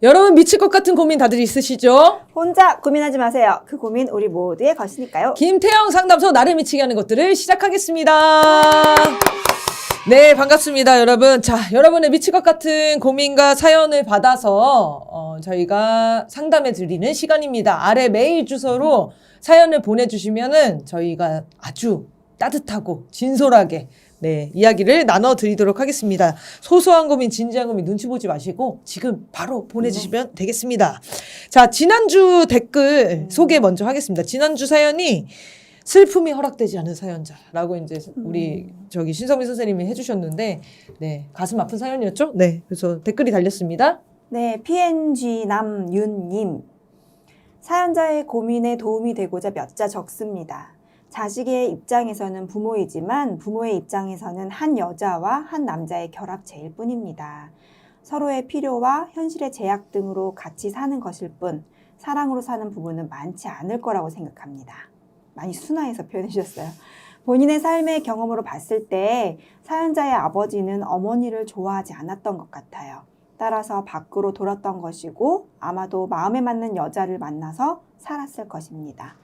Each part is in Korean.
여러분 미칠 것 같은 고민 다들 있으시죠? 혼자 고민하지 마세요. 그 고민 우리 모두의 것이니까요. 김태형 상담소 나를 미치게 하는 것들을 시작하겠습니다. 네, 반갑습니다, 여러분. 자, 여러분의 미칠 것 같은 고민과 사연을 받아서 저희가 상담해 드리는 시간입니다. 아래 메일 주소로 사연을 보내주시면은 저희가 아주 따뜻하고 진솔하게 이야기를 나눠드리도록 하겠습니다. 소소한 고민, 진지한 고민 눈치 보지 마시고 지금 바로 보내주시면 되겠습니다. 자, 지난주 댓글 소개 먼저 하겠습니다. 지난주 사연이 슬픔이 허락되지 않은 사연자라고 이제 우리 저기 신성민 선생님이 해주셨는데, 가슴 아픈 사연이었죠? 그래서 댓글이 달렸습니다. 네, PNG 남윤님. 사연자의 고민에 도움이 되고자 몇 자 적습니다. 자식의 입장에서는 부모이지만 부모의 입장에서는 한 여자와 한 남자의 결합체일 뿐입니다. 서로의 필요와 현실의 제약 등으로 같이 사는 것일 뿐 사랑으로 사는 부부는 많지 않을 거라고 생각합니다. 많이 순화해서 표현해 주셨어요. 본인의 삶의 경험으로 봤을 때 사연자의 아버지는 어머니를 좋아하지 않았던 것 같아요. 따라서 밖으로 돌았던 것이고 아마도 마음에 맞는 여자를 만나서 살았을 것입니다.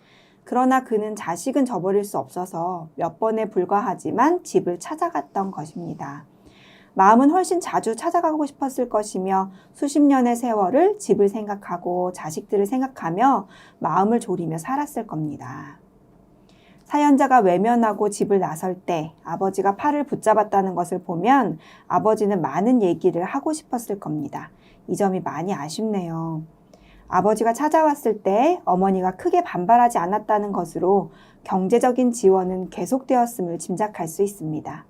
그러나 그는 자식은 저버릴 수 없어서 몇 번에 불과하지만 집을 찾아갔던 것입니다. 마음은 훨씬 자주 찾아가고 싶었을 것이며 수십 년의 세월을 집을 생각하고 자식들을 생각하며 마음을 졸이며 살았을 겁니다. 사연자가 외면하고 집을 나설 때 아버지가 팔을 붙잡았다는 것을 보면 아버지는 많은 얘기를 하고 싶었을 겁니다. 이 점이 많이 아쉽네요. 아버지가 찾아왔을 때 어머니가 크게 반발하지 않았다는 것으로 경제적인 지원은 계속되었음을 짐작할 수 있습니다.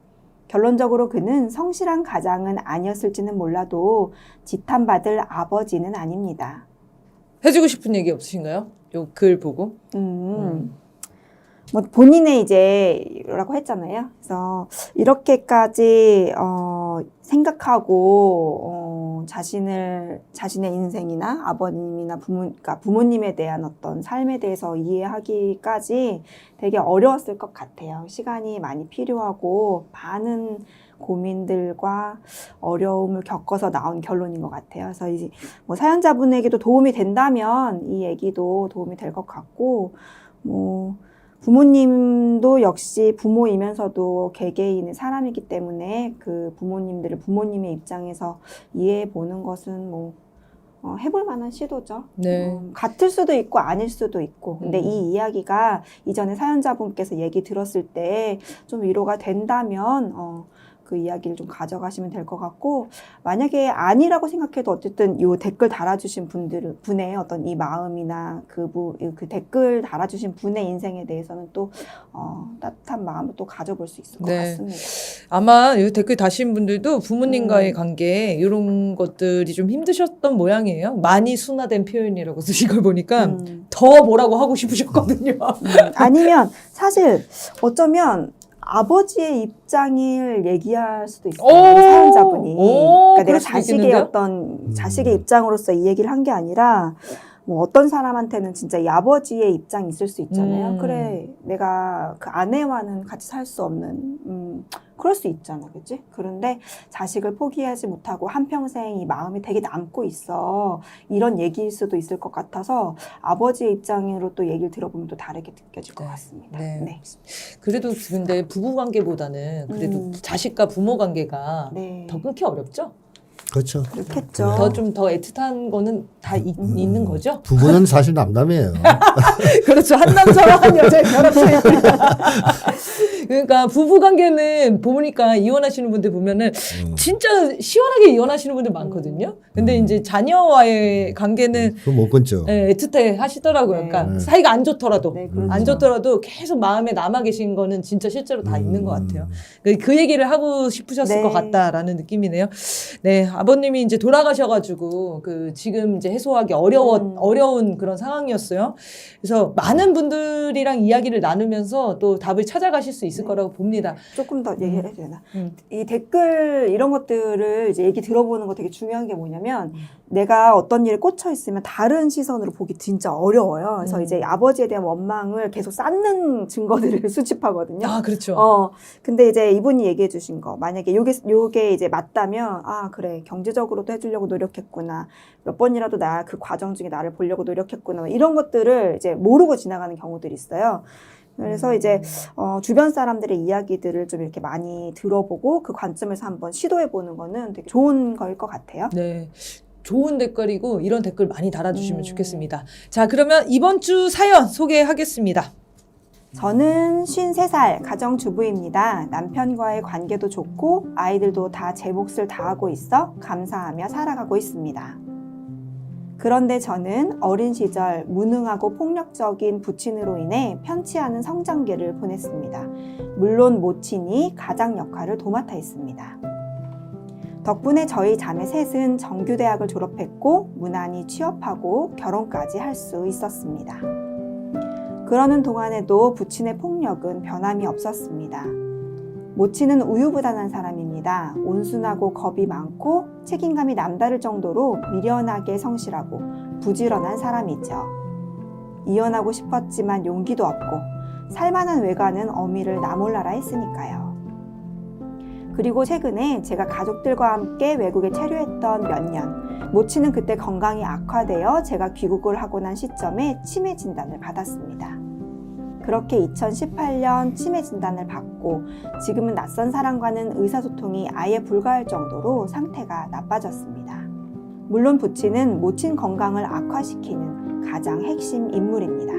결론적으로 그는 성실한 가장은 아니었을지는 몰라도 지탄받을 아버지는 아닙니다. 해주고 싶은 얘기 없으신가요? 요 글 보고. 뭐 본인의 이제라고 했잖아요. 그래서 이렇게까지 생각하고 자신의 인생이나 아버님이나 그러니까 부모님에 대한 어떤 삶에 대해서 이해하기까지 되게 어려웠을 것 같아요. 시간이 많이 필요하고 많은 고민들과 어려움을 겪어서 나온 결론인 것 같아요. 그래서 이제 뭐 사연자분에게도 도움이 된다면 이 얘기도 도움이 될 것 같고, 뭐 부모님도 역시 부모이면서도 개개인의 사람이기 때문에 그 부모님들을 부모님의 입장에서 이해해 보는 것은 뭐 해볼 만한 시도죠. 같을 수도 있고 아닐 수도 있고. 근데 이 이야기가 이전에 사연자분께서 얘기 들었을 때 좀 위로가 된다면 그 이야기를 좀 가져가시면 될 것 같고, 만약에 아니라고 생각해도 어쨌든 이 댓글 달아주신 분의 어떤 이 마음이나 그 댓글 달아주신 분의 인생에 대해서는 또 따뜻한 마음을 또 가져볼 수 있을 것 같습니다. 아마 이 댓글 다신 분들도 부모님과의 관계 이런 것들이 좀 힘드셨던 모양이에요. 많이 순화된 표현이라고 쓰신 걸 보니까 더 뭐라고 하고 싶으셨거든요. 아니면 사실 어쩌면 아버지의 입장을 얘기할 수도 있어요. 사연자분이. 그러니까 내가 자식의 입장으로서 이 얘기를 한 게 아니라 뭐 어떤 사람한테는 진짜 이 아버지의 입장이 있을 수 있잖아요. 그래, 내가 그 아내와는 같이 살 수 없는, 그럴 수 있잖아, 그치? 그런데 자식을 포기하지 못하고 한평생 이 마음이 되게 남고 있어. 이런 얘기일 수도 있을 것 같아서 아버지의 입장으로 또 얘기를 들어보면 또 다르게 느껴질 것 같습니다. 그래도 근데 부부 관계보다는 그래도 자식과 부모 관계가 더 끊기 어렵죠? 그렇죠. 그렇겠죠. 좀 더 애틋한 거는 다 있는 거죠? 부부는 사실 남남이에요. 그렇죠. 한 남자와 한 여자의 결합체입니다. 그러니까 부부 관계는 보니까 이혼하시는 분들 보면은 진짜 시원하게 이혼하시는 분들 많거든요. 근데 이제 자녀와의 관계는 그건 못 끊죠. 애틋해 하시더라고요. 그러니까 사이가 안 좋더라도 그렇죠. 안 좋더라도 계속 마음에 남아 계신 거는 진짜 실제로 다 있는 것 같아요. 그 얘기를 하고 싶으셨을 것 같다라는 느낌이네요. 아버님이 이제 돌아가셔가지고 지금 이제 해소하기 어려운 그런 상황이었어요. 그래서 많은 분들이랑 이야기를 나누면서 또 답을 찾아가실 수 있을 거라고 봅니다. 조금 더 얘기해도 되나? 음. 이 댓글 이런 것들을 이제 얘기 들어보는 거 되게 중요한 게 뭐냐면 내가 어떤 일에 꽂혀 있으면 다른 시선으로 보기 진짜 어려워요. 그래서 이제 아버지에 대한 원망을 계속 쌓는 증거들을 수집하거든요. 아, 그렇죠. 근데 이제 이분이 얘기해 주신 거 만약에 요게 이제 맞다면 아 그래 경제적으로도 해주려고 노력했구나 몇 번이라도 나 그 과정 중에 나를 보려고 노력했구나 이런 것들을 이제 모르고 지나가는 경우들이 있어요. 그래서 이제 주변 사람들의 이야기들을 좀 이렇게 많이 들어보고 그 관점에서 한번 시도해 보는 거는 되게 좋은 거일 것 같아요. 네. 좋은 댓글이고 이런 댓글 많이 달아주시면 좋겠습니다. 자, 그러면 이번 주 사연 소개하겠습니다. 저는 53살 가정주부입니다. 남편과의 관계도 좋고 아이들도 다 제 몫을 다하고 있어 감사하며 살아가고 있습니다. 그런데 저는 어린 시절 무능하고 폭력적인 부친으로 인해 편치 않은 성장기를 보냈습니다. 물론 모친이 가장 역할을 도맡아 있습니다. 덕분에 저희 자매 셋은 정규대학을 졸업했고 무난히 취업하고 결혼까지 할 수 있었습니다. 그러는 동안에도 부친의 폭력은 변함이 없었습니다. 모친은 우유부단한 사람입니다. 온순하고 겁이 많고 책임감이 남다를 정도로 미련하게 성실하고 부지런한 사람이죠. 이혼하고 싶었지만 용기도 없고 살만한 외가는 어미를 나몰라라 했으니까요. 그리고 최근에 제가 가족들과 함께 외국에 체류했던 몇 년, 모친은 그때 건강이 악화되어 제가 귀국을 하고 난 시점에 치매 진단을 받았습니다. 그렇게 2018년 치매 진단을 받고 지금은 낯선 사람과는 의사소통이 아예 불가할 정도로 상태가 나빠졌습니다. 물론 부친은 모친 건강을 악화시키는 가장 핵심 인물입니다.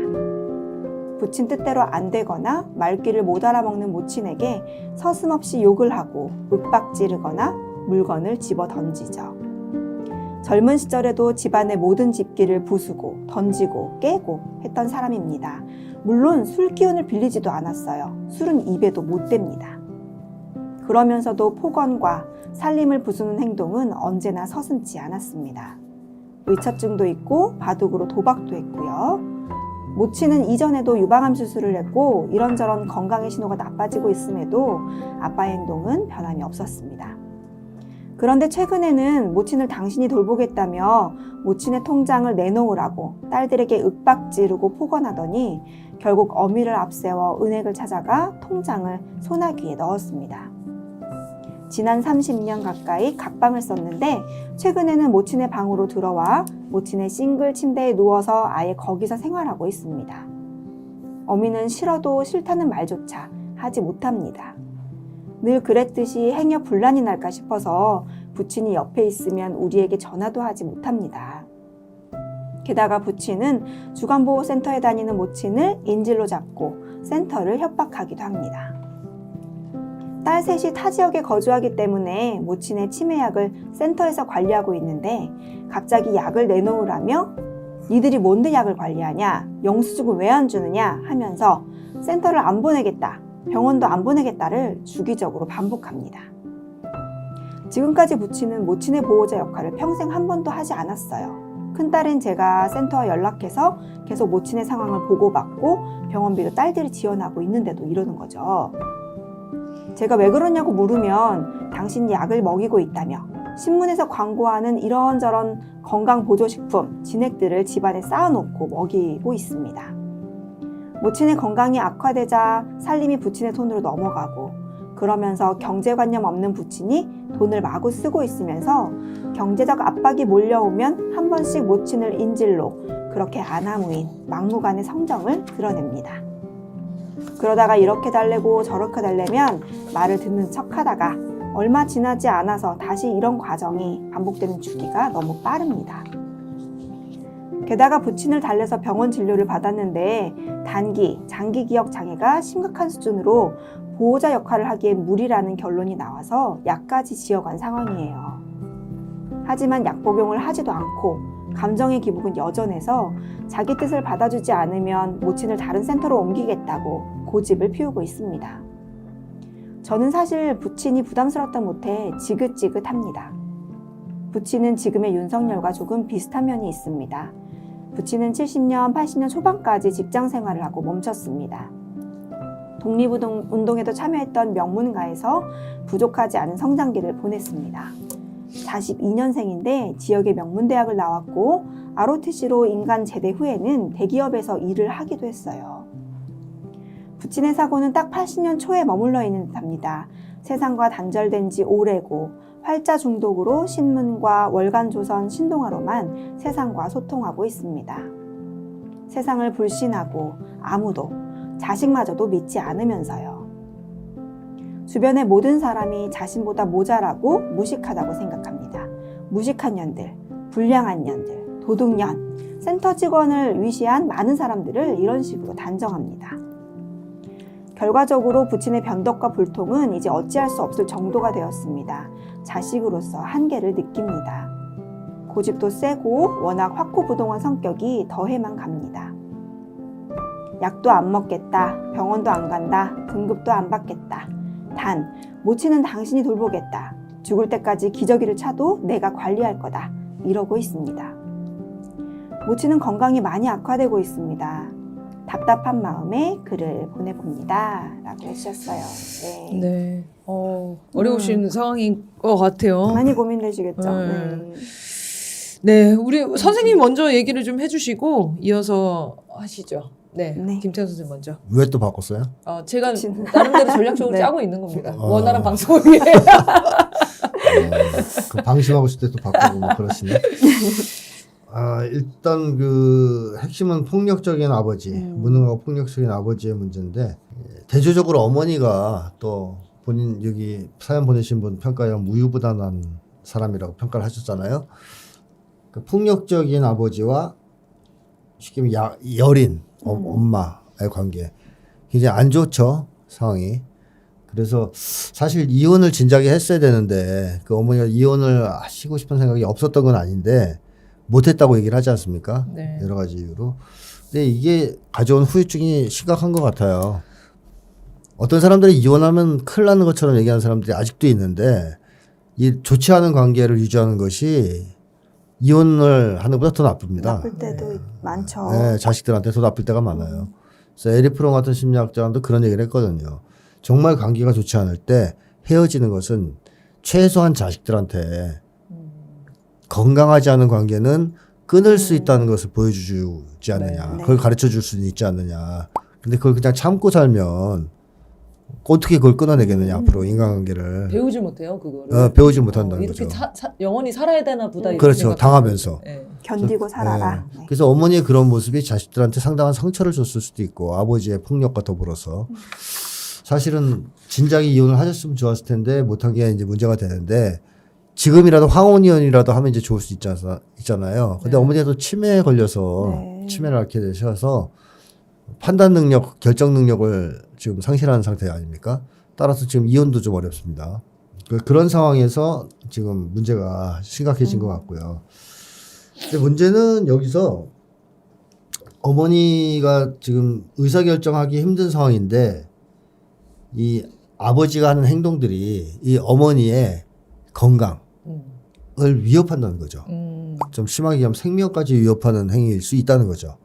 부친 뜻대로 안 되거나 말귀를 못 알아먹는 모친에게 서슴없이 욕을 하고 윽박지르거나 물건을 집어 던지죠. 젊은 시절에도 집안의 모든 집기를 부수고 던지고 깨고 했던 사람입니다. 물론 술 기운을 빌리지도 않았어요. 술은 입에도 못 댑니다. 그러면서도 폭언과 살림을 부수는 행동은 언제나 서슴지 않았습니다. 의처증도 있고 바둑으로 도박도 했고요. 모친은 이전에도 유방암 수술을 했고 이런저런 건강의 신호가 나빠지고 있음에도 아빠의 행동은 변함이 없었습니다. 그런데 최근에는 모친을 당신이 돌보겠다며 모친의 통장을 내놓으라고 딸들에게 윽박지르고 폭언하더니 결국 어미를 앞세워 은행을 찾아가 통장을 소나기에 넣었습니다. 지난 30년 가까이 각방을 썼는데 최근에는 모친의 방으로 들어와 모친의 싱글 침대에 누워서 아예 거기서 생활하고 있습니다. 어미는 싫어도 싫다는 말조차 하지 못합니다. 늘 그랬듯이 행여 분란이 날까 싶어서 부친이 옆에 있으면 우리에게 전화도 하지 못합니다. 게다가 부친은 주간보호센터에 다니는 모친을 인질로 잡고 센터를 협박하기도 합니다. 딸 셋이 타 지역에 거주하기 때문에 모친의 치매약을 센터에서 관리하고 있는데 갑자기 약을 내놓으라며 니들이 뭔데 약을 관리하냐, 영수증을 왜 안 주느냐 하면서 센터를 안 보내겠다, 병원도 안 보내겠다를 주기적으로 반복합니다. 지금까지 부친은 모친의 보호자 역할을 평생 한 번도 하지 않았어요. 큰딸인 제가 센터와 연락해서 계속 모친의 상황을 보고받고 병원비도 딸들이 지원하고 있는데도 이러는 거죠. 제가 왜 그러냐고 물으면 당신이 약을 먹이고 있다며 신문에서 광고하는 이런저런 건강보조식품, 진액들을 집안에 쌓아놓고 먹이고 있습니다. 모친의 건강이 악화되자 살림이 부친의 손으로 넘어가고 그러면서 경제관념 없는 부친이 돈을 마구 쓰고 있으면서 경제적 압박이 몰려오면 한 번씩 모친을 인질로 그렇게 아나무인 막무가내 성정을 드러냅니다. 그러다가 이렇게 달래고 저렇게 달래면 말을 듣는 척하다가 얼마 지나지 않아서 다시 이런 과정이 반복되는 주기가 너무 빠릅니다. 게다가 부친을 달래서 병원 진료를 받았는데 단기, 장기 기억 장애가 심각한 수준으로 보호자 역할을 하기엔 무리라는 결론이 나와서 약까지 지어간 상황이에요. 하지만 약 복용을 하지도 않고 감정의 기복은 여전해서 자기 뜻을 받아주지 않으면 모친을 다른 센터로 옮기겠다고 고집을 피우고 있습니다. 저는 사실 부친이 부담스럽다 못해 지긋지긋합니다. 부친은 지금의 윤석열과 조금 비슷한 면이 있습니다. 부친은 70년, 80년 초반까지 직장 생활을 하고 멈췄습니다. 독립운동에도 참여했던 명문가에서 부족하지 않은 성장기를 보냈습니다. 42년생인데 지역의 명문대학을 나왔고 ROTC로 인간 제대 후에는 대기업에서 일을 하기도 했어요. 부친의 사고는 딱 80년 초에 머물러 있는 듯합니다. 세상과 단절된 지 오래고 활자 중독으로 신문과 월간조선 신동아로만 세상과 소통하고 있습니다. 세상을 불신하고 아무도 자식마저도 믿지 않으면서요. 주변의 모든 사람이 자신보다 모자라고 무식하다고 생각합니다. 무식한 년들, 불량한 년들, 도둑년, 센터 직원을 위시한 많은 사람들을 이런 식으로 단정합니다. 결과적으로 부친의 변덕과 불통은 이제 어찌할 수 없을 정도가 되었습니다. 자식으로서 한계를 느낍니다. 고집도 세고 워낙 확고부동한 성격이 더해만 갑니다. 약도 안 먹겠다, 병원도 안 간다, 등급도 안 받겠다. 단, 모치는 당신이 돌보겠다. 죽을 때까지 기저귀를 차도 내가 관리할 거다. 이러고 있습니다. 모치는 건강이 많이 악화되고 있습니다. 답답한 마음에 글을 보내봅니다. 라고 해주셨어요. 네. 네. 어려우신 상황인 것 같아요. 많이 고민되시겠죠? 네. 네, 우리 선생님 먼저 얘기를 좀 해주시고 이어서 하시죠. 네, 네. 김태현 선생님 먼저. 왜 또 바꿨어요? 제가 나름대로 전략적으로 네. 짜고 있는 겁니다. 어. 원활한 방송을 위해. 그 방심하고 있을 때 또 바꾸고 뭐 그러시네. 일단 그 핵심은 폭력적인 아버지, 무능하고 폭력적인 아버지의 문제인데 대조적으로 어머니가 또 본인 여기 사연 보내신 분 평가에 우유부단한 사람이라고 평가를 하셨잖아요. 그 폭력적인 아버지와 쉽게 말하면 여린 엄마의 관계 굉장히 안 좋죠, 상황이. 그래서 사실 이혼을 진작에 했어야 되는데 그 어머니가 이혼을 하시고 싶은 생각이 없었던 건 아닌데 못했다고 얘기를 하지 않습니까? 네. 여러 가지 이유로. 근데 이게 가져온 후유증이 심각한 것 같아요. 어떤 사람들이 이혼하면 큰일 나는 것처럼 얘기하는 사람들이 아직도 있는데 이 좋지 않은 관계를 유지하는 것이 이혼을 하는 것보다 더 나쁩니다. 나쁠 때도 많죠. 네, 자식들한테 더 나쁠 때가 많아요. 그래서 에리 프롬 같은 심리학자도 그런 얘기를 했거든요. 정말 관계가 좋지 않을 때 헤어지는 것은 최소한 자식들한테 건강하지 않은 관계는 끊을 수 있다는 것을 보여주지 않느냐. 네. 그걸 가르쳐 줄 수는 있지 않느냐. 근데 그걸 그냥 참고 살면 어떻게 그걸 끊어내겠느냐, 앞으로 인간관계를. 배우지 못해요, 그거를. 배우지 못한다는 이렇게 거죠. 영원히 살아야 되나 보다. 이렇게 그렇죠. 생각하는 당하면서. 거죠. 네. 견디고 살아라. 네. 네. 그래서 어머니의 그런 모습이 자식들한테 상당한 상처를 줬을 수도 있고 아버지의 폭력과 더불어서 사실은 진작에 이혼을 하셨으면 좋았을 텐데 못한 게 이제 문제가 되는데 지금이라도 황혼이혼이라도 하면 이제 좋을 수 있잖아요. 근데 네. 어머니가 또 치매에 걸려서 네. 치매를 앓게 되셔서 판단 능력, 결정 능력을 지금 상실하는 상태 아닙니까? 따라서 지금 이혼도 좀 어렵습니다. 그런 상황에서 지금 문제가 심각해진 것 같고요. 근데 문제는 여기서 어머니가 지금 의사결정하기 힘든 상황인데 이 아버지가 하는 행동들이 이 어머니의 건강을 위협한다는 거죠. 좀 심하게 하면 생명까지 위협하는 행위일 수 있다는 거죠.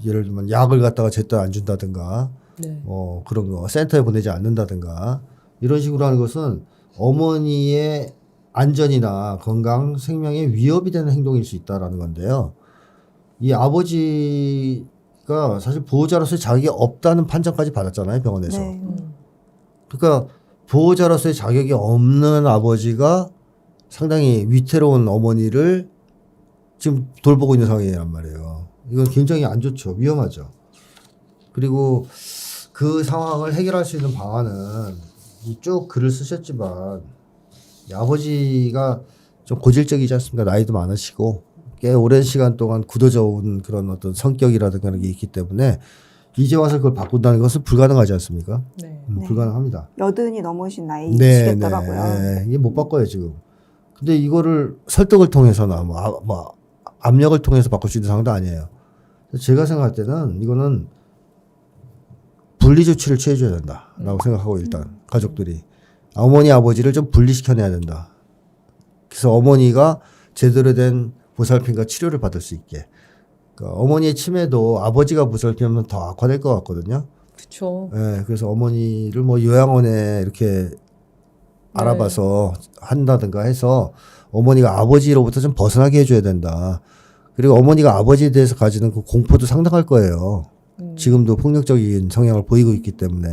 예를 들면 약을 갖다가 제때 안 준다든가 네. 그런 거 센터에 보내지 않는다든가 이런 식으로 하는 것은 어머니의 안전이나 건강, 생명에 위협이 되는 행동일 수 있다라는 건데요. 이 아버지가 사실 보호자로서의 자격이 없다는 판정까지 받았잖아요, 병원에서. 네. 그러니까 보호자로서의 자격이 없는 아버지가 상당히 위태로운 어머니를 지금 돌보고 있는 상황이란 말이에요. 이건 굉장히 안 좋죠. 위험하죠. 그리고 그 상황을 해결할 수 있는 방안은 쭉 글을 쓰셨지만 이 아버지가 좀 고질적이지 않습니까? 나이도 많으시고 꽤 오랜 시간 동안 굳어져 온 그런 어떤 성격이라든가 그런 게 있기 때문에 이제 와서 그걸 바꾼다는 것은 불가능하지 않습니까? 네. 네. 불가능합니다. 여든이 넘으신 나이시겠더라고요. 이게 못 바꿔요, 지금. 근데 이거를 설득을 통해서나 압력을 통해서 바꿀 수 있는 상황도 아니에요. 제가 생각할 때는 이거는 분리 조치를 취해줘야 된다라고 생각하고 일단 가족들이 어머니 아버지를 좀 분리시켜내야 된다. 그래서 어머니가 제대로 된 보살핌과 치료를 받을 수 있게. 그러니까 어머니의 치매도 아버지가 보살피면 더 악화될 것 같거든요. 그렇죠. 예, 그래서 어머니를 뭐 요양원에 이렇게 알아봐서 한다든가 해서 어머니가 아버지로부터 좀 벗어나게 해줘야 된다. 그리고 어머니가 아버지에 대해서 가지는 그 공포도 상당할 거예요. 지금도 폭력적인 성향을 보이고 있기 때문에.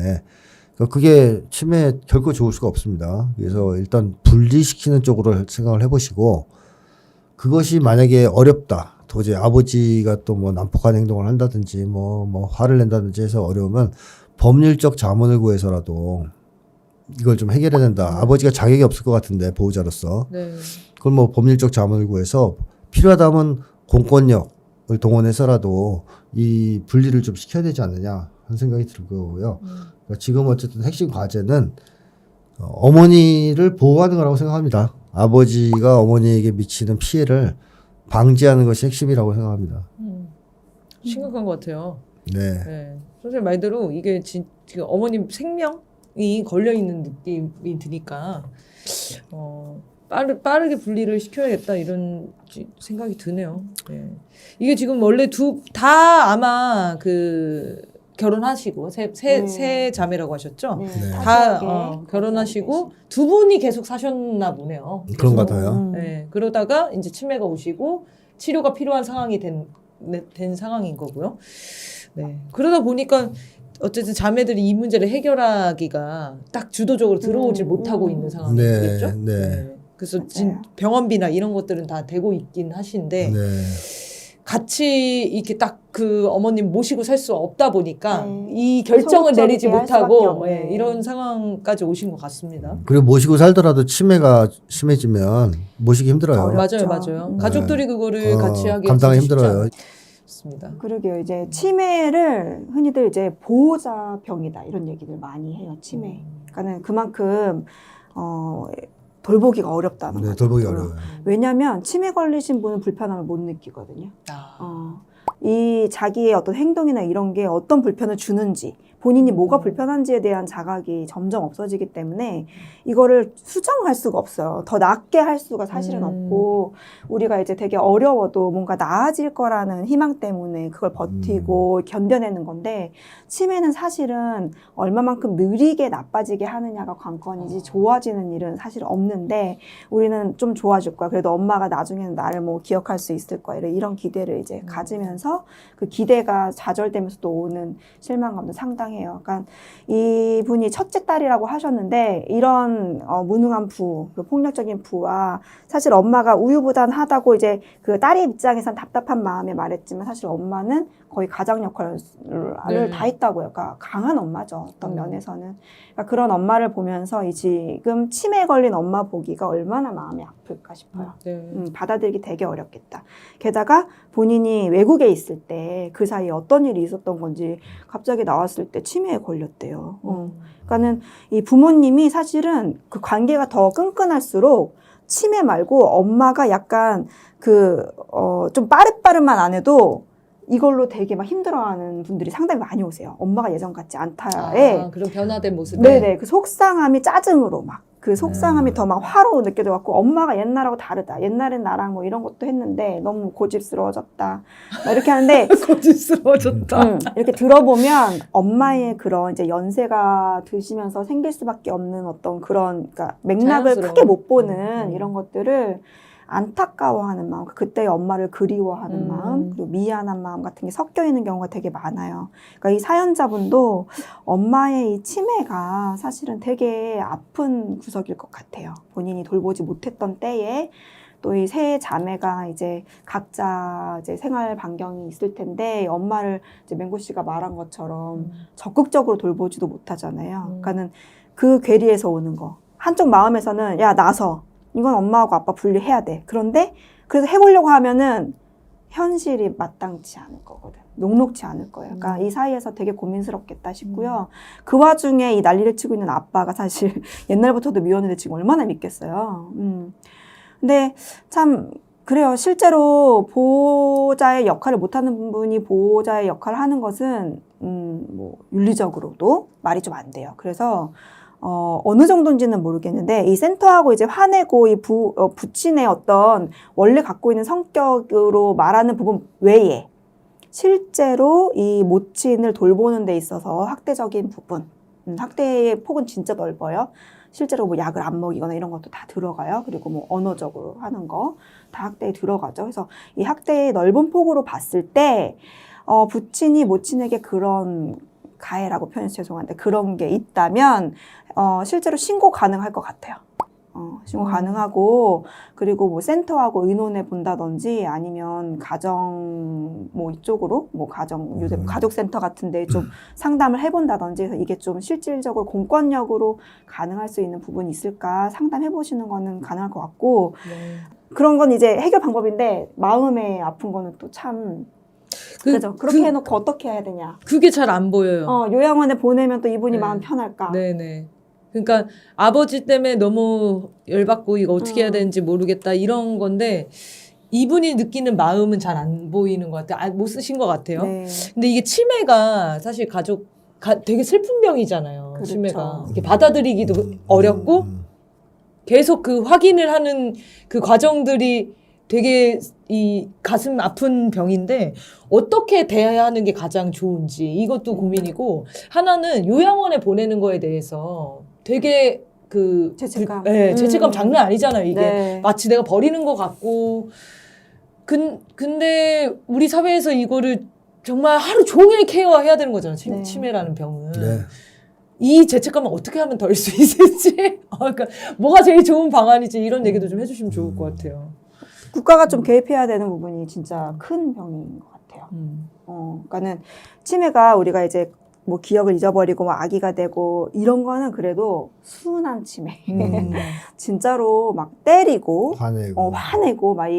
그러니까 그게 치매에 결코 좋을 수가 없습니다. 그래서 일단 분리시키는 쪽으로 생각을 해보시고, 그것이 만약에 어렵다. 도저히 아버지가 또 뭐 난폭한 행동을 한다든지 뭐 화를 낸다든지 해서 어려우면 법률적 자문을 구해서라도 이걸 좀 해결해야 된다. 아버지가 자격이 없을 것 같은데 보호자로서. 네. 그걸 뭐 법률적 자문을 구해서 필요하다면 공권력을 동원해서라도 이 분리를 좀 시켜야 되지 않느냐 하는 생각이 들고요. 그러니까 지금 어쨌든 핵심 과제는 어머니를 보호하는 거라고 생각합니다. 아버지가 어머니에게 미치는 피해를 방지하는 것이 핵심이라고 생각합니다. 심각한 것 같아요. 네. 네. 선생님 말대로 이게 지금 어머님 생명이 걸려 있는 느낌이 드니까 빠르게 분리를 시켜야겠다 이런 생각이 드네요. 네. 이게 지금 원래 다 아마 그 결혼하시고 세 자매라고 하셨죠? 네. 네. 다 따뜻하게 결혼하시고 두 분이 계속 사셨나 보네요. 그런 것 같아요. 네. 그러다가 이제 치매가 오시고 치료가 필요한 상황이 된 상황인 거고요. 네. 그러다 보니까 어쨌든 자매들이 이 문제를 해결하기가 딱 주도적으로 들어오질 못하고 있는 상황이겠죠. 네. 그래서 맞아요. 병원비나 이런 것들은 다 되고 있긴 하신데 네. 같이 이렇게 딱 그 어머님 모시고 살 수 없다 보니까 네. 이 결정을 내리지 소극적이게 할 수밖에 못하고 없네. 이런 상황까지 오신 것 같습니다. 그리고 모시고 살더라도 치매가 심해지면 모시기 힘들어요. 어렵죠. 맞아요. 가족들이 그거를 같이 하기 감당하기 힘들어요. 맞습니다. 그러게요. 이제 치매를 흔히들 이제 보호자 병이다 이런 얘기들 많이 해요. 치매. 그러니까는 그만큼 돌보기가 어렵다는 네, 거죠. 돌보기 어려워요. 왜냐하면 치매 걸리신 분은 불편함을 못 느끼거든요. 아. 이 자기의 어떤 행동이나 이런 게 어떤 불편을 주는지 본인이 뭐가 불편한지에 대한 자각이 점점 없어지기 때문에 이거를 수정할 수가 없어요. 더 낫게 할 수가 사실은 없고 우리가 이제 되게 어려워도 뭔가 나아질 거라는 희망 때문에 그걸 버티고 견뎌내는 건데 치매는 사실은 얼마만큼 느리게 나빠지게 하느냐가 관건이지 좋아지는 일은 사실 없는데 우리는 좀 좋아질 거야. 그래도 엄마가 나중에는 나를 뭐 기억할 수 있을 거야. 이런 기대를 이제 가지면서 그 기대가 좌절되면서 또 오는 실망감도 상당해요. 그러니까 이분이 첫째 딸이라고 하셨는데 이런 무능한 부, 그 폭력적인 부와 사실 엄마가 우유부단하다고 이제 그 딸의 입장에선 답답한 마음에 말했지만 사실 엄마는 거의 가장 역할을 다 했다고요. 그러니까 강한 엄마죠. 어떤 면에서는. 그러니까 그런 엄마를 보면서 이 지금 치매에 걸린 엄마 보기가 얼마나 마음이 아플까 싶어요. 받아들이기 되게 어렵겠다. 게다가 본인이 외국에 있을 때 그 사이에 어떤 일이 있었던 건지 갑자기 나왔을 때 치매에 걸렸대요. 그러니까는 이 부모님이 사실은 그 관계가 더 끈끈할수록 치매 말고 엄마가 약간 좀 빠릇빠릇만 안 해도 이걸로 되게 막 힘들어하는 분들이 상당히 많이 오세요. 엄마가 예전 같지 않다에. 그런 변화된 모습에. 네네. 그 속상함이 짜증으로 막. 그 속상함이 더 막 화로 느껴져갖고 엄마가 옛날하고 다르다. 옛날엔 나랑 뭐 이런 것도 했는데 너무 고집스러워졌다. 막 이렇게 하는데 고집스러워졌다. 이렇게 들어보면 엄마의 그런 이제 연세가 드시면서 생길 수밖에 없는 어떤 그런 그러니까 맥락을 자연스러운. 크게 못 보는 이런 것들을 안타까워하는 마음, 그때의 엄마를 그리워하는 마음, 그리고 미안한 마음 같은 게 섞여 있는 경우가 되게 많아요. 그러니까 이 사연자분도 엄마의 이 치매가 사실은 되게 아픈 구석일 것 같아요. 본인이 돌보지 못했던 때에 또 이 세 자매가 이제 각자 이제 생활 반경이 있을 텐데 엄마를 이제 맹구 씨가 말한 것처럼 적극적으로 돌보지도 못하잖아요. 그러니까는 그 괴리에서 오는 거. 한쪽 마음에서는 야 나서. 이건 엄마하고 아빠 분리해야 돼. 그런데 그래서 해보려고 하면은 현실이 마땅치 않을 거거든. 녹록치 않을 거예요. 그러니까 이 사이에서 되게 고민스럽겠다 싶고요. 그 와중에 이 난리를 치고 있는 아빠가 사실 옛날부터도 미웠는데 지금 얼마나 믿겠어요. 근데 참 그래요. 실제로 보호자의 역할을 못하는 분이 보호자의 역할을 하는 것은 뭐 윤리적으로도 말이 좀 안 돼요. 그래서 어느 정도인지는 모르겠는데, 이 센터하고 이제 화내고 이 부친의 어떤 원래 갖고 있는 성격으로 말하는 부분 외에, 실제로 이 모친을 돌보는 데 있어서 학대적인 부분, 학대의 폭은 진짜 넓어요. 실제로 뭐 약을 안 먹이거나 이런 것도 다 들어가요. 그리고 뭐 언어적으로 하는 거 다 학대에 들어가죠. 그래서 이 학대의 넓은 폭으로 봤을 때 부친이 모친에게 그런 가해라고 표현해서 죄송한데 그런 게 있다면 실제로 신고 가능할 것 같아요. 신고 가능하고 그리고 뭐 센터하고 의논해 본다든지 아니면 가정 뭐 이쪽으로 뭐 요새 가족센터 같은데 좀 상담을 해본다든지 해서 이게 좀 실질적으로 공권력으로 가능할 수 있는 부분이 있을까 상담해 보시는 거는 가능할 것 같고 그런 건 이제 해결 방법인데 마음에 아픈 거는 또 참 그죠. 그렇게 해놓고 어떻게 해야 되냐. 그게 잘 안 보여요. 요양원에 보내면 또 이분이 네. 마음 편할까. 네네. 그러니까 아버지 때문에 너무 열받고 이거 어떻게 해야 되는지 모르겠다 이런 건데 이분이 느끼는 마음은 잘 안 보이는 것 같아요. 못 쓰신 것 같아요. 네. 근데 이게 치매가 사실 되게 슬픈 병이잖아요. 그렇죠. 치매가. 이렇게 받아들이기도 어렵고 계속 그 확인을 하는 그 과정들이 되게 이 가슴 아픈 병인데 어떻게 대하는 게 가장 좋은지 이것도 고민이고 하나는 요양원에 보내는 거에 대해서 되게 죄책감. 네, 죄책감 장난 아니잖아요. 이게 네. 마치 내가 버리는 것 같고 근데 우리 사회에서 이거를 정말 하루 종일 케어해야 되는 거잖아요. 네. 치매라는 병은. 네. 이 죄책감을 어떻게 하면 덜 수 있을지 그러니까 뭐가 제일 좋은 방안이지 이런 얘기도 좀 해주시면 좋을 것 같아요. 국가가 좀 개입해야 되는 부분이 진짜 큰 병인 것 같아요. 그러니까는 치매가 우리가 이제 뭐 기억을 잊어버리고 뭐 아기가 되고 이런 거는 그래도 순한 치매. 진짜로 막 때리고 화내고 막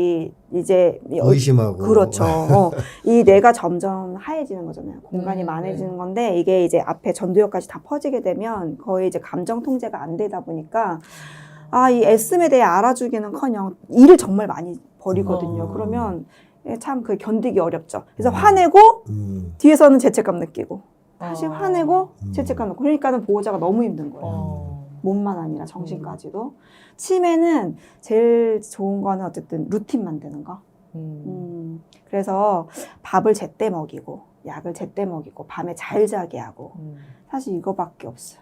이제 의심하고 그렇죠. 이 뇌가 점점 하얘지는 거잖아요. 공간이 많아지는 건데 이게 이제 앞에 전두엽까지 다 퍼지게 되면 거의 이제 감정 통제가 안 되다 보니까 이 애씀에 대해 알아주기는커녕 일을 정말 많이 벌이거든요. 그러면 참 그 견디기 어렵죠. 그래서 화내고 뒤에서는 죄책감 느끼고 다시 화내고 죄책감 느끼고 그러니까는 보호자가 너무 힘든 거예요. 몸만 아니라 정신까지도. 치매는 제일 좋은 거는 어쨌든 루틴 만드는 거. 그래서 밥을 제때 먹이고 약을 제때 먹이고 밤에 잘 자게 하고 사실 이거밖에 없어요.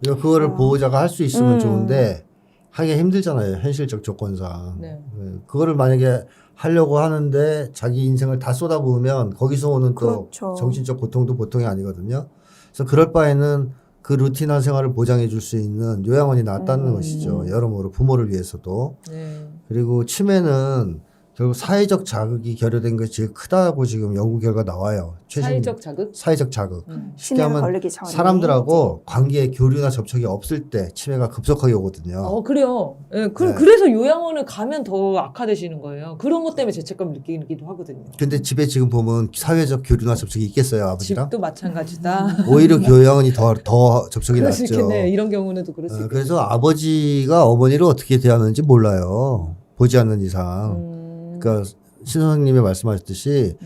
그거를 보호자가 할 수 있으면 좋은데 하기 힘들잖아요. 현실적 조건상. 네. 그거를 만약에 하려고 하는데 자기 인생을 다 쏟아부으면 거기서 오는 또 그렇죠. 정신적 고통도 보통이 아니거든요. 그래서 그럴 바에는 그 루틴한 생활을 보장해 줄 수 있는 요양원이 낫다는 것이죠. 여러모로 부모를 위해서도. 네. 그리고 치매는 결국 사회적 자극이 결여된 것이 제일 크다고 지금 연구 결과 나와요. 사회적 자극? 사회적 자극. 쉽게 치매가 하면 걸리기 전에 사람들하고 관계 교류나 접촉이 없을 때 치매가 급속하게 오거든요. 그래요. 네, 네. 그래서 요양원을 가면 더 악화되시는 거예요. 그런 것 때문에 죄책감 느끼기도 하거든요. 근데 집에 지금 보면 사회적 교류나 접촉이 있겠어요, 아버지랑? 집도 마찬가지다. 오히려 요양원이 더 접촉이 그럴 수 낫죠. 있겠네. 이런 경우는 그럴 수 있겠네. 그래서 아버지가 어머니를 어떻게 대하는지 몰라요. 보지 않는 이상. 그러니까 신 선생님이 말씀하셨듯이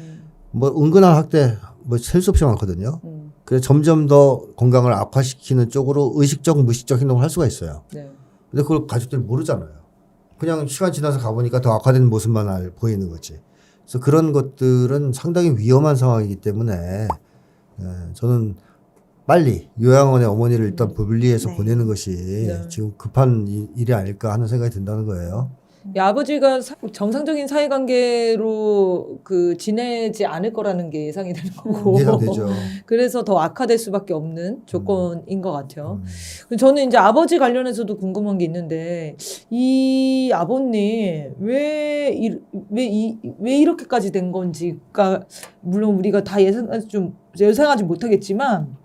뭐 은근한 학대 뭐 셀 수 없이 많거든요. 그래서 점점 더 건강을 악화시키는 쪽으로 의식적 무의식적 행동을 할 수가 있어요. 네. 근데 그걸 가족들이 모르잖아요. 그냥 시간 지나서 가보니까 더 악화된 모습만 보이는 거지. 그래서 그런 것들은 상당히 위험한 상황이기 때문에 저는 빨리 요양원에 어머니를 일단 분리해서 네. 보내는 것이 지금 급한 일이 아닐까 하는 생각이 든다는 거예요. 아버지가 정상적인 사회관계로 지내지 않을 거라는 게 예상이 되는 거고. 예상되죠. 그래서 더 악화될 수밖에 없는 조건인 것 같아요. 저는 이제 아버지 관련해서도 궁금한 게 있는데, 이 아버님, 왜 이렇게까지 된 건지가, 물론 우리가 다 예상하지 못하겠지만,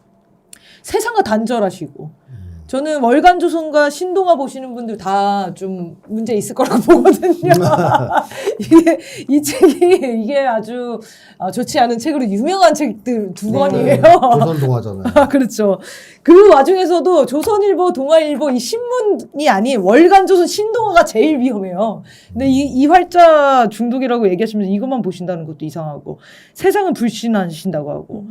세상과 단절하시고, 저는 월간조선과 신동아 보시는 분들 다 좀 문제 있을 거라고 보거든요. 이 책이 이게 아주 좋지 않은 책으로 유명한 책들 두 권이에요. 조선동화잖아요. 그렇죠. 그 와중에서도 조선일보, 동아일보 이 신문이 아닌 월간조선 신동아가 제일 위험해요. 근데 이 활자 중독이라고 얘기하시면서 이것만 보신다는 것도 이상하고 세상은 불신하신다고 하고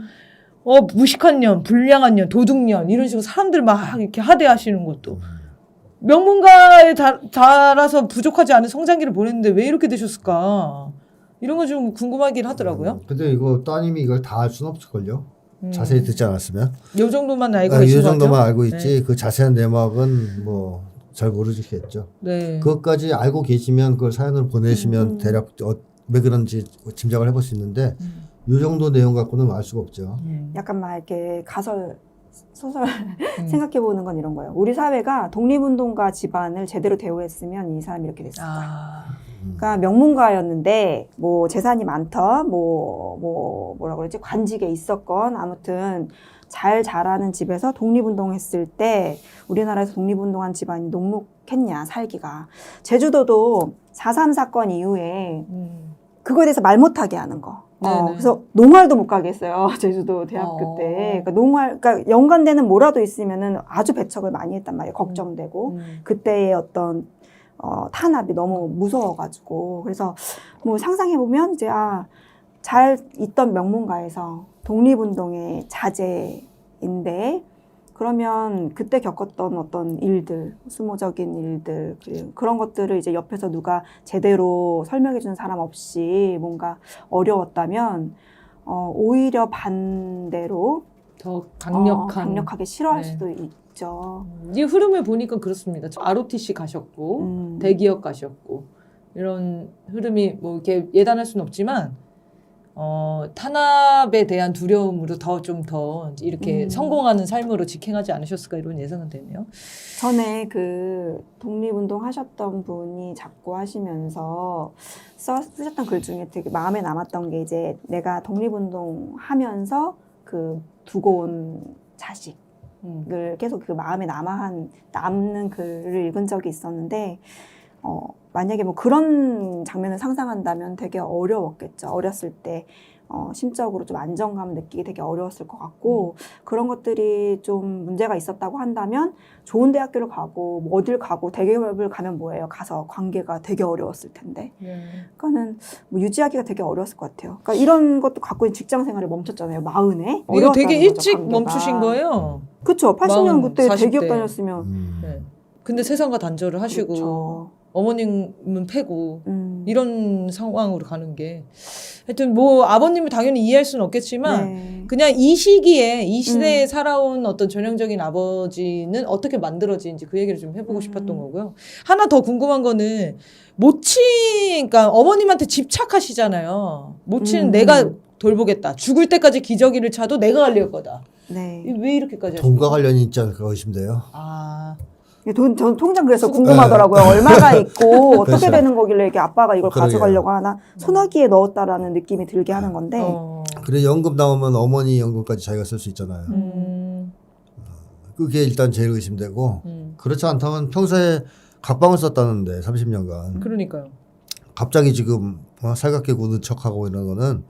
무식한 년, 불량한 년, 도둑년 이런 식으로 사람들 막 이렇게 하대하시는 것도 명문가에 자라서 부족하지 않은 성장기를 보냈는데 왜 이렇게 되셨을까? 이런 거 좀 궁금하긴 하더라고요. 근데 이거 따님이 이걸 다 알 수는 없을걸요. 자세히 듣지 않았으면. 요 정도만 알고 이 계신 것 같아요. 정도만 알고 있지 그 자세한 내막은 뭐 잘 모르시겠죠. 네. 그것까지 알고 계시면 그걸 사연으로 보내시면 대략 왜 그런지 짐작을 해볼 수 있는데 이 정도 내용 갖고는 알 수가 없죠. 약간 막 이렇게 가설 소설 생각해 보는 건 이런 거예요. 우리 사회가 독립운동가 집안을 제대로 대우했으면 이 사람이 이렇게 됐을 거야. 그러니까 명문가였는데 뭐 재산이 많던 뭐라 그러지 관직에 있었건 아무튼 잘 자라는 집에서 독립운동했을 때 우리나라에서 독립운동한 집안이 녹록했냐 살기가. 제주도도 4.3 사건 이후에 그거에 대해서 말 못하게 하는 거. 그래서 농활도 못 가게 했어요. 제주도 대학교 때. 그러니까 연관되는 뭐라도 있으면은 아주 배척을 많이 했단 말이에요. 걱정되고. 그때의 어떤 탄압이 너무 무서워가지고. 그래서 뭐 상상해보면 이제 잘 있던 명문가에서 독립운동의 자제인데 그러면 그때 겪었던 어떤 일들, 수모적인 일들, 그런 것들을 이제 옆에서 누가 제대로 설명해 주는 사람 없이 뭔가 어려웠다면, 오히려 반대로 더 강력하게 싫어할 수도 있죠. 이 흐름을 보니까 그렇습니다. ROTC 가셨고, 대기업 가셨고, 이런 흐름이 뭐 이렇게 예단할 수는 없지만, 탄압에 대한 두려움으로 좀 더 이렇게 성공하는 삶으로 직행하지 않으셨을까 이런 예상은 되네요. 전에 그 독립운동 하셨던 분이 작고 하시면서 쓰셨던 글 중에 되게 마음에 남았던 게 이제 내가 독립운동 하면서 그 두고 온 자식을 계속 그 마음에 남는 글을 읽은 적이 있었는데 만약에 뭐 그런 장면을 상상한다면 되게 어려웠겠죠. 어렸을 때 심적으로 좀 안정감을 느끼기 되게 어려웠을 것 같고 그런 것들이 좀 문제가 있었다고 한다면 좋은 대학교를 가고 뭐 어딜 가고 대기업을 가면 뭐예요? 가서 관계가 되게 어려웠을 텐데. 그러니까는 뭐 유지하기가 되게 어려웠을 것 같아요. 그러니까 이런 것도 갖고 있는 직장 생활을 멈췄잖아요. 40에. 이거 되게 일찍 관계가. 멈추신 거예요? 그렇죠. 80년 그때 40대. 대기업 다녔으면. 네. 근데 세상과 단절을 하시고 그렇죠. 어머님은 패고 이런 상황으로 가는 게 하여튼 뭐 아버님을 당연히 이해할 수는 없겠지만 그냥 이 시기에 이 시대에 살아온 어떤 전형적인 아버지는 어떻게 만들어지는지 그 얘기를 좀 해보고 싶었던 거고요. 하나 더 궁금한 거는 그러니까 어머님한테 집착하시잖아요. 모치는 내가 돌보겠다. 죽을 때까지 기저귀를 차도 내가 갈릴 거다. 네. 왜 이렇게까지 하시는 돈과 관련이 있지 않을까 의심돼요. 전 통장 그래서 궁금하더라고요. 얼마가 있고 어떻게 그렇죠. 되는 거길래 이렇게 아빠가 이걸 그러게요. 가져가려고 하나 소나기에 넣었다라는 느낌이 들게 하는 건데 그래 연금 나오면 어머니 연금까지 자기가 쓸 수 있잖아요. 그게 일단 제일 의심되고 그렇지 않다면 평소에 각방을 썼다는데 30년간 그러니까요. 갑자기 지금 살갑게 구는 척하고 이런 거는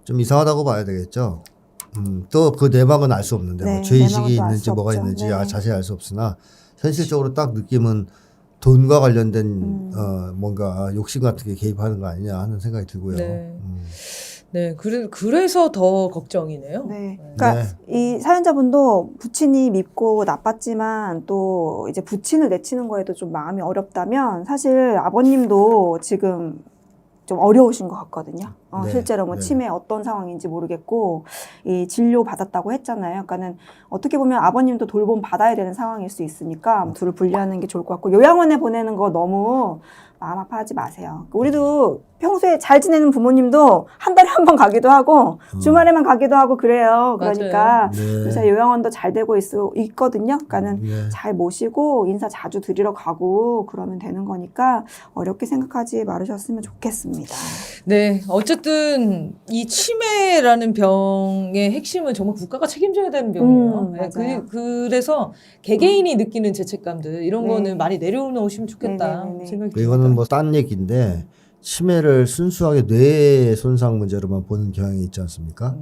좀 이상하다고 봐야 되겠죠. 또 그 내막은 알 수 없는데 뭐 죄의식이 내막도 알 있는지 수 뭐가 없죠. 있는지 자세히 알 수 없으나 현실적으로 딱 느낌은 돈과 관련된 뭔가 욕심 같은 게 개입하는 거 아니냐 하는 생각이 들고요. 네, 그래서 더 걱정이네요. 네. 그러니까 이 사연자분도 부친이 밉고 나빴지만 또 이제 부친을 내치는 거에도 좀 마음이 어렵다면 사실 아버님도 지금 좀 어려우신 것 같거든요. 실제로 뭐 치매 어떤 상황인지 모르겠고 이 진료 받았다고 했잖아요. 그러니까는 어떻게 보면 아버님도 돌봄 받아야 되는 상황일 수 있으니까 둘을 분리하는 게 좋을 것 같고 요양원에 보내는 거 너무 마음 아파하지 마세요. 우리도 평소에 잘 지내는 부모님도 한 달에 한 번 가기도 하고 주말에만 가기도 하고 그래요. 그러니까 요새 요양원도 잘 되고 있거든요. 그러니까는 잘 모시고 인사 자주 드리러 가고 그러면 되는 거니까 어렵게 생각하지 말으셨으면 좋겠습니다. 네, 어쨌든 이 치매라는 병의 핵심은 정말 국가가 책임져야 되는 병이에요. 맞아요. 그래서 개개인이 느끼는 죄책감들 이런 거는 많이 내려놓으시면 좋겠다 생각이 듭니다. 이거는 뭐 딴 얘기인데 치매를 순수하게 뇌 손상 문제로만 보는 경향이 있지 않습니까?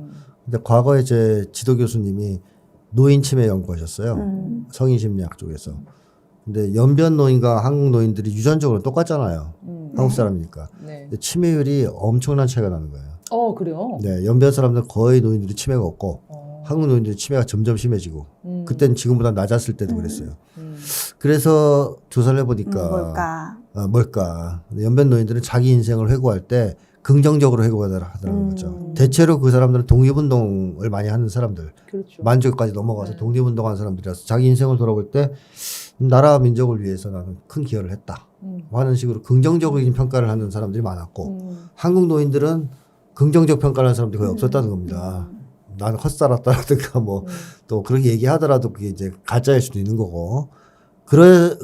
근데 과거에 제 지도 교수님이 노인 치매 연구하셨어요. 성인심리학 쪽에서. 근데 연변 노인과 한국 노인들이 유전적으로 똑같잖아요. 한국 사람이니까. 근데 치매율이 엄청난 차이가 나는 거예요. 그래요? 네, 연변 사람들 거의 노인들이 치매가 없고 한국 노인들이 치매가 점점 심해지고 그때는 지금보다 낮았을 때도 그랬어요. 그래서 조사를 해보니까 뭘까? 연변 노인들은 자기 인생을 회고할 때 긍정적으로 해고하더라는 거죠. 대체로 그 사람들은 독립운동을 많이 하는 사람들, 그렇죠. 만주까지 넘어가서 네. 독립운동하는 사람들이라서 자기 인생을 돌아볼 때 나라 민족을 위해서 나는 큰 기여를 했다 하는 식으로 긍정적인 평가를 하는 사람들이 많았고 한국 노인들은 긍정적 평가를 하는 사람들이 거의 없었다는 겁니다. 나는 헛살았다라든가 뭐 또 그렇게 얘기하더라도 그게 이제 가짜일 수도 있는 거고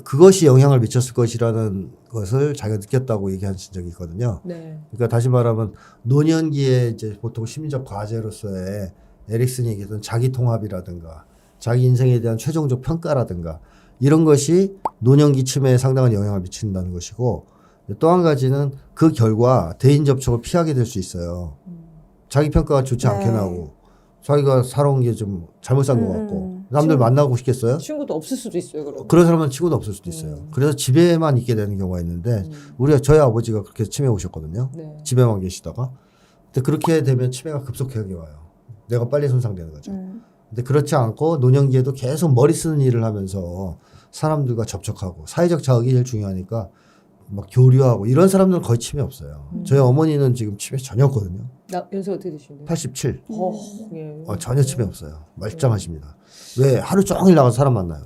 그것이 영향을 미쳤을 것이라는 것을 자기가 느꼈다고 얘기한 적이 있거든요. 네. 그러니까 다시 말하면 노년기에 이제 보통 심리적 과제로서의 에릭슨이 얘기했던 자기 통합이라든가 자기 인생에 대한 최종적 평가라든가 이런 것이 노년기 치매에 상당한 영향을 미친다는 것이고 또 한 가지는 그 결과 대인 접촉을 피하게 될 수 있어요. 자기 평가가 좋지 않게 네. 나오고 자기가 살아온 게 좀 잘못 산 것 같고 남들 만나고 싶겠어요? 친구도 없을 수도 있어요. 그럼. 그런 사람은 친구도 없을 수도 있어요. 그래서 집에만 있게 되는 경우가 있는데 저희 아버지가 그렇게 치매 오셨거든요. 네. 집에만 계시다가. 근데 그렇게 되면 치매가 급속하게 와요. 내가 빨리 손상되는 거죠. 근데 그렇지 않고 노년기에도 계속 머리 쓰는 일을 하면서 사람들과 접촉하고 사회적 자극이 제일 중요하니까 막 교류하고 이런 사람들은 거의 치매 없어요. 저희 어머니는 지금 치매 전혀 없거든요. 연세 어떻게 되시는데요? 87. 예. 전혀 치매 없어요. 말짱하십니다. 왜? 하루 종일 나가서 사람 만나요.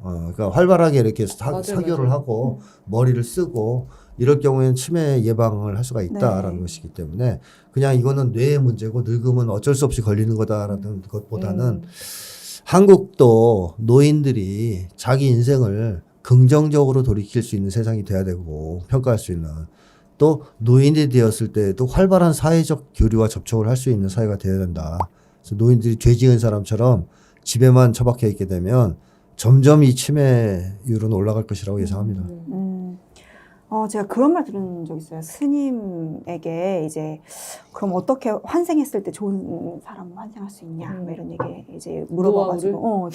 그러니까 활발하게 이렇게 사교를 하고 머리를 쓰고 이럴 경우에는 치매 예방을 할 수가 있다라는 네. 것이기 때문에 그냥 이거는 뇌의 문제고 늙으면 어쩔 수 없이 걸리는 거다라는 것보다는 한국도 노인들이 자기 인생을 긍정적으로 돌이킬 수 있는 세상이 돼야 되고 평가할 수 있는 또 노인이 되었을 때에도 활발한 사회적 교류와 접촉을 할 수 있는 사회가 되어야 된다. 그래서 노인들이 죄 지은 사람처럼 집에만 처박혀 있게 되면 점점 이 치매율은 올라갈 것이라고 예상합니다. 제가 그런 말 들은 적 있어요. 스님에게 이제 그럼 어떻게 환생했을 때 좋은 사람을 환생할 수 있냐, 뭐 이런 얘기 이제 물어봐가지고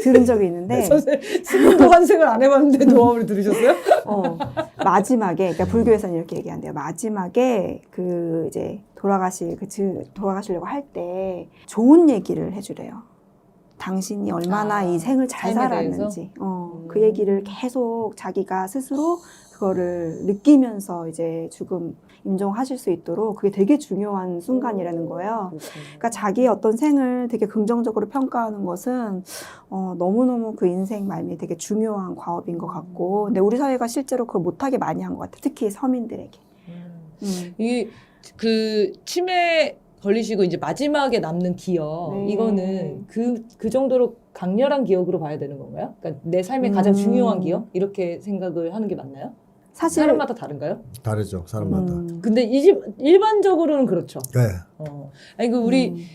들은 적이 있는데 선생님 스님도 환생을 안 해봤는데 노하우를 들으셨어요? 마지막에 그러니까 불교에서는 이렇게 얘기한대요. 마지막에 그 이제 돌아가시려고 할 때 좋은 얘기를 해주래요. 당신이 얼마나 이 생을 잘 삶에 살았는지, 그 얘기를 계속 자기가 스스로 그거를 느끼면서 이제 죽음 임종하실 수 있도록 그게 되게 중요한 순간이라는 거예요. 그러니까 자기의 어떤 생을 되게 긍정적으로 평가하는 것은 너무너무 그 인생 말미에 되게 중요한 과업인 것 같고, 근데 우리 사회가 실제로 그걸 못하게 많이 한 것 같아요. 특히 서민들에게. 이게 그 치매 걸리시고 이제 마지막에 남는 기억, 네. 이거는 그 정도로 강렬한 기억으로 봐야 되는 건가요? 그러니까 내 삶의 가장 중요한 기억? 이렇게 생각을 하는 게 맞나요? 사실 사람마다 다른가요? 다르죠, 사람마다. 근데 일반적으로는 그렇죠. 네. 아니 우리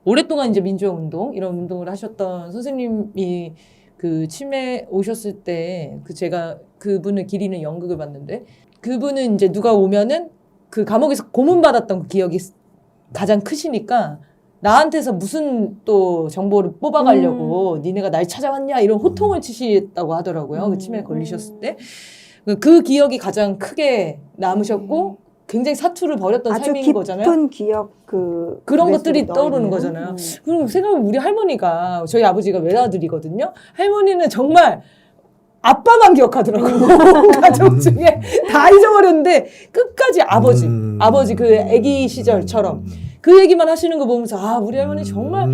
오랫동안 이제 민주화 운동 이런 운동을 하셨던 선생님이 그 치매 오셨을 때 제가 그분을 기리는 연극을 봤는데 그분은 이제 누가 오면은 그 감옥에서 고문받았던 그 기억이 가장 크시니까 나한테서 무슨 또 정보를 뽑아가려고 니네가 날 찾아왔냐 이런 호통을 치시다고 하더라고요. 그 치매에 걸리셨을 때. 그 기억이 가장 크게 남으셨고 굉장히 사투를 벌였던 아주 삶인 거잖아요. 깊은 기억 그런 것들이 떠오르는 거잖아요. 그럼 생각해보면 우리 할머니가 저희 아버지가 외아들이거든요. 할머니는 정말 아빠만 기억하더라고요. 가족 중에 다 잊어버렸는데 끝까지 아버지 그 아기 시절처럼 그 얘기만 하시는 거 보면서 우리 할머니 정말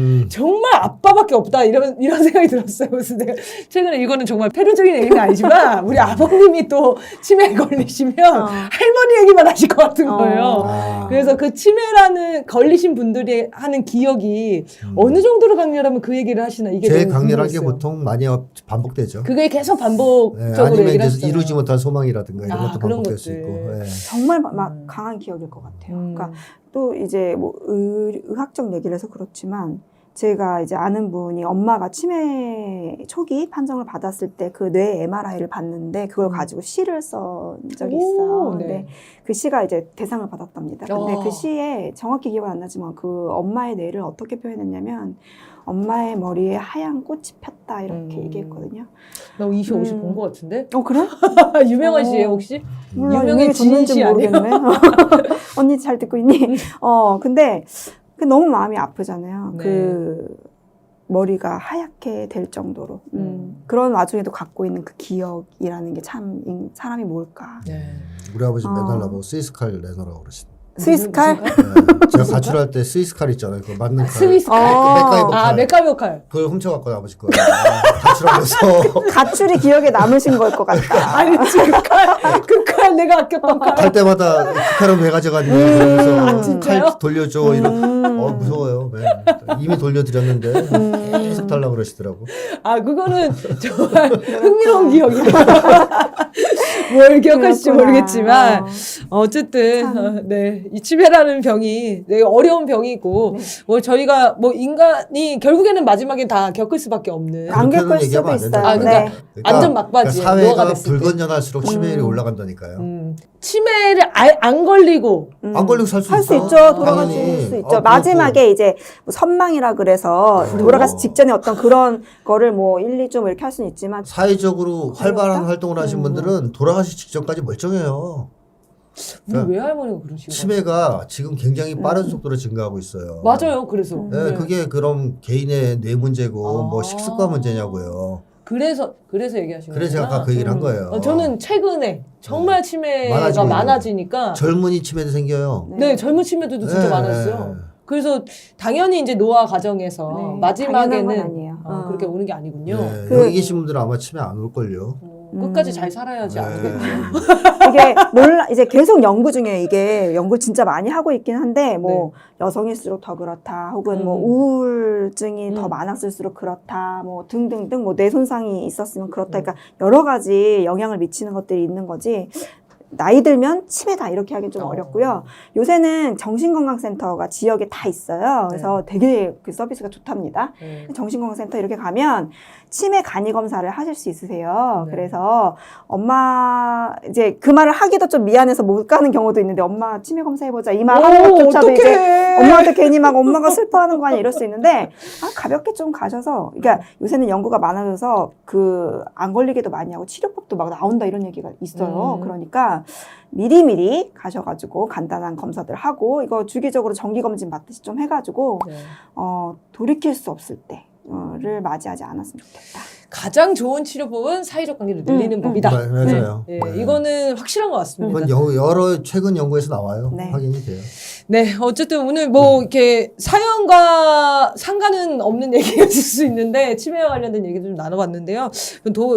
아빠밖에 없다 이런 생각이 들었어요. 그래서 내가 최근에 이거는 정말 패륜적인 얘기는 아니지만 우리 아버님이 또 치매에 걸리시면 할머니 얘기만 하실 것 같은 거예요. 그래서 그 치매라는 걸리신 분들이 하는 기억이 어느 정도로 강렬하면 그 얘기를 하시나 이게 제일 너무 강렬한 게 궁금했어요. 보통 많이 반복되죠. 그게 계속 반복적으로 아니면 얘기를 이제 하시잖아요. 이루지 못한 소망이라든가 이런 것도 그런 반복될 수 것들. 있고. 네. 정말 막 강한 기억일 것 같아요. 그러니까 또 이제 뭐 의학적 얘기를 해서 그렇지만 제가 이제 아는 분이 엄마가 치매 초기 판정을 받았을 때 그 뇌 MRI를 봤는데 그걸 가지고 시를 쓴 적이 있어요. 네. 근데 그 시가 이제 대상을 받았답니다. 근데 그 시에 정확히 기억은 안 나지만 그 엄마의 뇌를 어떻게 표현했냐면 엄마의 머리에 하얀 꽃이 폈다 이렇게 얘기했거든요. 나 25시 본 것 같은데? 그래? 유명한 시예요 혹시? 몰라, 유명한 줬는지 지인 씨 모르겠네. 언니 잘 듣고 있니? 근데 너무 마음이 아프잖아요. 네. 그 머리가 하얗게 될 정도로. 그런 와중에도 갖고 있는 그 기억이라는 게 참 사람이 뭘까. 네. 우리 아버지 맨날 나보고 스위스칼 내놓으라고 그러시더라고요. 스위스칼? 네, 제가 가출할 때 스위스칼 있잖아요. 그 맞는 칼. 스위스칼. 맥가이버 칼. 아, 맥가이버 칼. 그걸 훔쳐갖고 아버지 거. 가출하면서. 가출이 기억에 남으신 걸 것 같다. 아니, 지금 그 칼 내가 아꼈던 칼. 갈 때마다 그 칼은 왜 가져가니? 그러면서 아, 진짜요? 칼 돌려줘. 무서워요. 네. 이미 돌려드렸는데 계속 달라고 그러시더라고. 아, 그거는 정말 흥미로운 기억이야. 뭘 기억하실지 그렇구나. 모르겠지만, 어쨌든, 네. 이 치매라는 병이 되게 어려운 병이고, 뭐 저희가 뭐 인간이 결국에는 마지막에 다 겪을 수밖에 없는. 안 겪을 그렇게는 수도 얘기하면 안 있어요. 된다. 아, 그러니까 안전 막바지에 그러니까 노화가 사회가 됐을 때. 불건전할수록 치매율이 올라간다니까요. 치매를 안 걸리고, 안 걸리고 살 수 할 수 있어. 있죠. 돌아가실 당연히. 수 있죠. 그렇고. 마지막에 이제 뭐 선망이라 그래서 돌아가시 직전에 어떤 그런 거를 뭐 1, 2주 뭐 이렇게 할 수는 있지만 사회적으로 활발한 어렵다? 활동을 하신 분들은 돌아가시 직전까지 멀쩡해요. 우리 외할머니가 그런 식으로. 치매가 지금 굉장히 빠른 속도로 증가하고 있어요. 맞아요, 그래서. 네, 그게 그럼 개인의 뇌 문제고 아. 뭐 식습관 문제냐고요. 그래서 얘기하신 거예요. 그래서 제가 아까 그 얘기를 한 거예요. 저는 최근에 정말 치매가 많아지고 있는 많아지니까 젊은이 치매도 생겨요. 네, 젊은 치매들도 진짜 네. 많았어요. 그래서 당연히 이제 노화 과정에서 네, 당연한 건 마지막에는 아니에요. 그렇게 오는 게 아니군요. 네, 그- 여기 계신 분들은 아마 치매 안 올걸요. 끝까지 잘 살아야지 네. 않겠죠. 이게 이제 계속 연구 중에 이게 연구를 진짜 많이 하고 있긴 한데 뭐 여성일수록 더 그렇다 혹은 뭐 우울증이 더 많았을수록 그렇다 뭐 등등등 뭐 뇌 손상이 있었으면 그렇다 그러니까 여러 가지 영향을 미치는 것들이 있는 거지 나이 들면 치매다 이렇게 하긴 좀 어렵고요. 요새는 정신건강센터가 지역에 다 있어요. 그래서 되게 그 서비스가 좋답니다. 정신건강센터 이렇게 가면 치매 간이 검사를 하실 수 있으세요. 네. 그래서 엄마 이제 그 말을 하기도 좀 미안해서 못 가는 경우도 있는데 엄마 치매 검사해보자 이 말 하는 것조차도 이제 엄마한테 괜히 막 엄마가 슬퍼하는 거 아니야 이럴 수 있는데 가볍게 좀 가셔서 그러니까 요새는 연구가 많아져서 그 안 걸리게도 많이 하고 치료법도 막 나온다 이런 얘기가 있어요. 그러니까 미리미리 가셔가지고 간단한 검사들 하고 이거 주기적으로 정기검진 받듯이 좀 해가지고 돌이킬 수 없을 때를 맞이하지 않았으면 좋겠다. 가장 좋은 치료법은 사회적 관계를 늘리는 법이다. 맞아요. 네, 네. 이거는 확실한 것 같습니다. 그건 여러 최근 연구에서 나와요. 네. 확인이 돼요. 네, 어쨌든 오늘 뭐 이렇게 사연과 상관은 없는 얘기였을 수 있는데 치매와 관련된 얘기 좀 나눠봤는데요.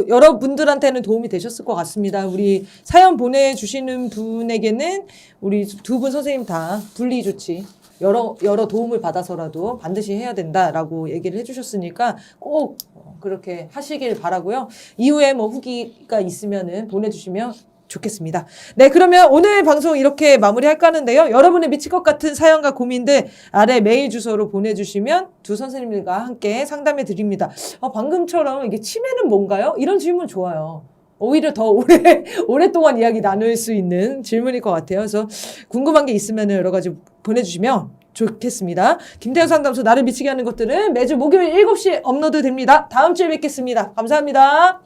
여러분들한테는 도움이 되셨을 것 같습니다. 우리 사연 보내주시는 분에게는 우리 두 분 선생님 다 분리 조치 여러 도움을 받아서라도 반드시 해야 된다라고 얘기를 해주셨으니까 꼭 그렇게 하시길 바라고요. 이후에 뭐 후기가 있으면은 보내주시면 좋겠습니다. 네, 그러면 오늘 방송 이렇게 마무리할까 하는데요. 여러분의 미칠 것 같은 사연과 고민들 아래 메일 주소로 보내주시면 두 선생님들과 함께 상담해 드립니다. 방금처럼 이게 치매는 뭔가요? 이런 질문 좋아요. 오히려 더 오랫동안 이야기 나눌 수 있는 질문일 것 같아요. 그래서 궁금한 게 있으면 여러 가지 보내주시면 좋겠습니다. 김태형 상담소 나를 미치게 하는 것들은 매주 목요일 7시에 업로드 됩니다. 다음 주에 뵙겠습니다. 감사합니다.